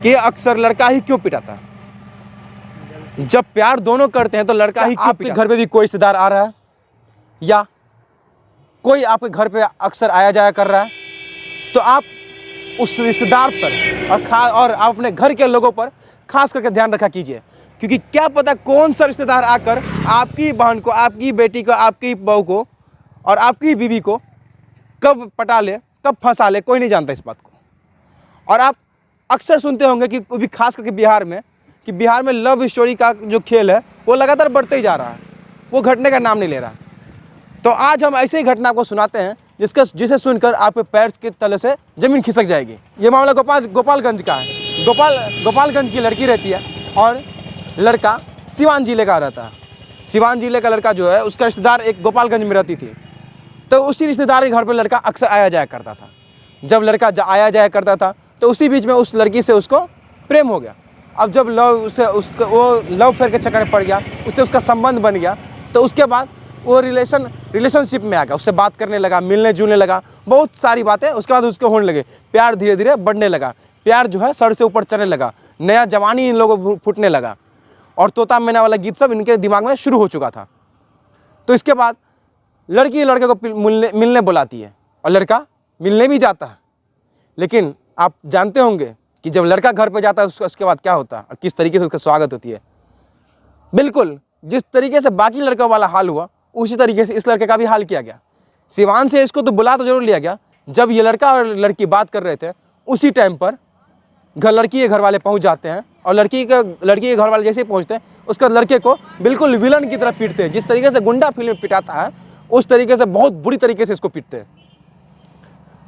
कि अक्सर लड़का ही क्यों पिटाता है। जब प्यार दोनों करते हैं तो लड़का ही क्यों पिटाता है। घर पे भी कोई रिश्तेदार आ रहा है या कोई आपके घर पे अक्सर आया जाया कर रहा है तो आप उस रिश्तेदार पर और आप अपने घर के लोगों पर खास करके ध्यान रखा कीजिए, क्योंकि क्या पता कौन सा रिश्तेदार आकर आपकी बहन को, आपकी बेटी को, आपकी बहू को और आपकी बीवी को कब पटा ले, कब फंसा ले, कोई नहीं जानता इस बात को। और आप अक्सर सुनते होंगे कि भी खास करके बिहार में लव स्टोरी का जो खेल है वो लगातार बढ़ते ही जा रहा है, वो घटने का नाम नहीं ले रहा। तो आज हम ऐसे ही घटना को सुनाते हैं जिसे सुनकर आपके पैर के तले से ज़मीन खिसक जाएगी। ये मामला गोपालगंज का है। गोपालगंज की लड़की रहती है और लड़का सिवान जिले का रहता है। सिवान जिले का लड़का जो है उसका रिश्तेदार एक गोपालगंज में रहती थी, तो उसी रिश्तेदार के घर पर लड़का अक्सर आया जाया करता था। जब लड़का आया जाया करता था तो उसी बीच में उस लड़की से उसको प्रेम हो गया। अब जब वो लव फेयर के चक्कर में पड़ गया, उससे उसका संबंध बन गया, तो उसके बाद वो रिलेशनशिप में आ गया, उससे बात करने लगा, मिलने जुलने लगा, बहुत सारी बातें उसके बाद उसके होने लगे। प्यार धीरे धीरे बढ़ने लगा, प्यार जो है सर से ऊपर चढ़ने लगा, नया जवानी इन लोगों को फूटने लगा और तोता मैना वाला गीत सब इनके दिमाग में शुरू हो चुका था। तो इसके बाद लड़की लड़के को मिलने बुलाती है और लड़का मिलने भी जाता है। लेकिन आप जानते होंगे कि जब लड़का घर पे जाता है उसके बाद क्या होता है और किस तरीके से उसका स्वागत होती है। बिल्कुल जिस तरीके से बाकी लड़कों वाला हाल हुआ उसी तरीके से इस लड़के का भी हाल किया गया। सिवान से इसको तो बुला तो जरूर लिया गया। जब ये लड़का और लड़की बात कर रहे थे उसी टाइम पर लड़की के घर वाले पहुंच जाते हैं और लड़की के घर वाले जैसे ही पहुंचते हैं उसके बाद लड़के को बिल्कुल विलन की तरह पीटते हैं। जिस तरीके से गुंडा फिल्म में पिटाता है उस तरीके से बहुत बुरी तरीके से इसको पीटते हैं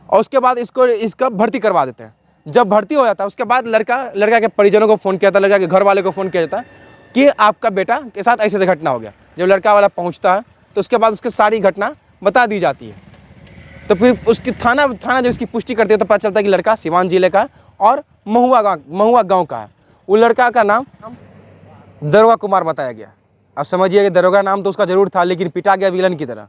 और उसके बाद इसका भर्ती करवा देते हैं। जब भर्ती हो जाता है उसके बाद लड़का के परिजनों को फ़ोन किया जाता है, लड़का के घर वाले को फ़ोन किया जाता है कि आपका बेटा के साथ ऐसे घटना हो गया। जब लड़का वाला पहुंचता है तो उसके बाद उसकी सारी घटना बता दी जाती है। तो फिर उसकी थाना जब इसकी पुष्टि करती है तो पता चलता है कि लड़का सिवान जिले का और महुआ गांव का है। वो लड़का का नाम दरोगा कुमार बताया गया। अब समझिए कि दरोगा नाम तो उसका जरूर था, लेकिन पिटा गया विलन की तरह।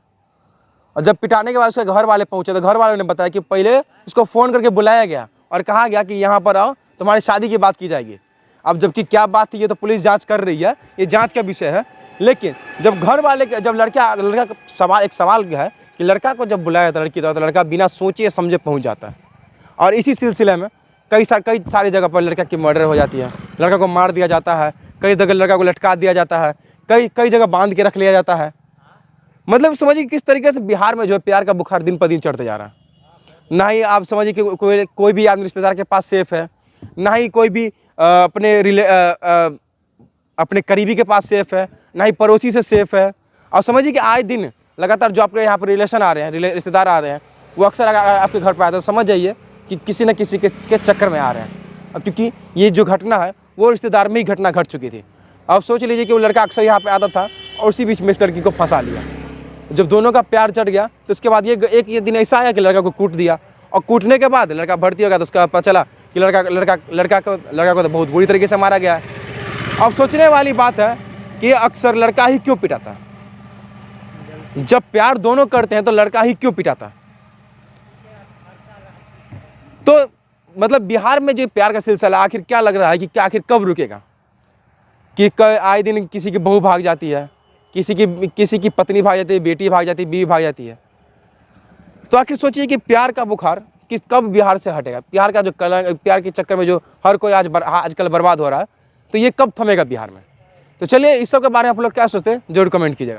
और जब पिटाने के बाद उसके घर वाले पहुंचे तो घर वालों ने बताया कि पहले उसको फ़ोन करके बुलाया गया और कहा गया कि यहाँ पर आओ, तुम्हारी शादी की बात की जाएगी। अब जबकि क्या बात थी ये तो पुलिस जांच कर रही है, ये जांच का विषय है। लेकिन जब घर वाले जब लड़का का सवाल है कि लड़का को जब बुलाया था लड़की तो लड़का बिना सोचे समझे पहुंच जाता है। और इसी सिलसिले में कई सारी जगह पर लड़का की मर्डर हो जाती है, लड़का को मार दिया जाता है, कई जगह लड़का को लटका दिया जाता है, कई जगह बांध के रख लिया जाता है। मतलब समझिए किस तरीके से बिहार में जो है प्यार का बुखार दिन पर दिन चढ़ते जा रहा है। ना ही आप समझिए कि कोई भी आदमी रिश्तेदार के पास सेफ है, ना ही कोई भी अपने करीबी के पास सेफ है, ना ही पड़ोसी से सेफ है। और समझिए कि आए दिन लगातार जो आपके यहाँ पर रिलेशन आ रहे हैं, रिश्तेदार आ रहे हैं, वो अक्सर आपके घर पर आते हैं, समझ जाइए कि किसी न किसी के चक्कर में आ रहे हैं। अब क्योंकि ये जो घटना है वो रिश्तेदार में ही घटना घट चुकी थी। अब सोच लीजिए कि वो लड़का अक्सर यहाँ पे आता था और उसी बीच में इस लड़की को फंसा लिया। जब दोनों का प्यार चढ़ गया तो उसके बाद ये दिन ऐसा आया कि लड़का को कूट दिया और कूटने के बाद लड़का भर्ती हो गया तो उसका पता चला कि लड़का को तो बहुत बुरी तरीके से मारा गया है। अब सोचने वाली बात है कि अक्सर लड़का ही क्यों पिटाता है। जब प्यार दोनों करते हैं तो लड़का ही क्यों पिटाता है। तो मतलब बिहार में जो प्यार का सिलसिला आखिर क्या लग रहा है कि आखिर कब रुकेगा। कि आए दिन किसी की बहू भाग जाती है, किसी की पत्नी भाग जाती है, बेटी भाग जाती है, बीवी भाग जाती है। तो आखिर सोचिए कि प्यार का बुखार कब बिहार से हटेगा। प्यार के चक्कर में जो हर कोई आजकल बर्बाद हो रहा है, तो ये कब थमेगा बिहार में। तो चलिए इस सब के बारे में आप लोग क्या सोचते हैं जरूर कमेंट कीजिएगा।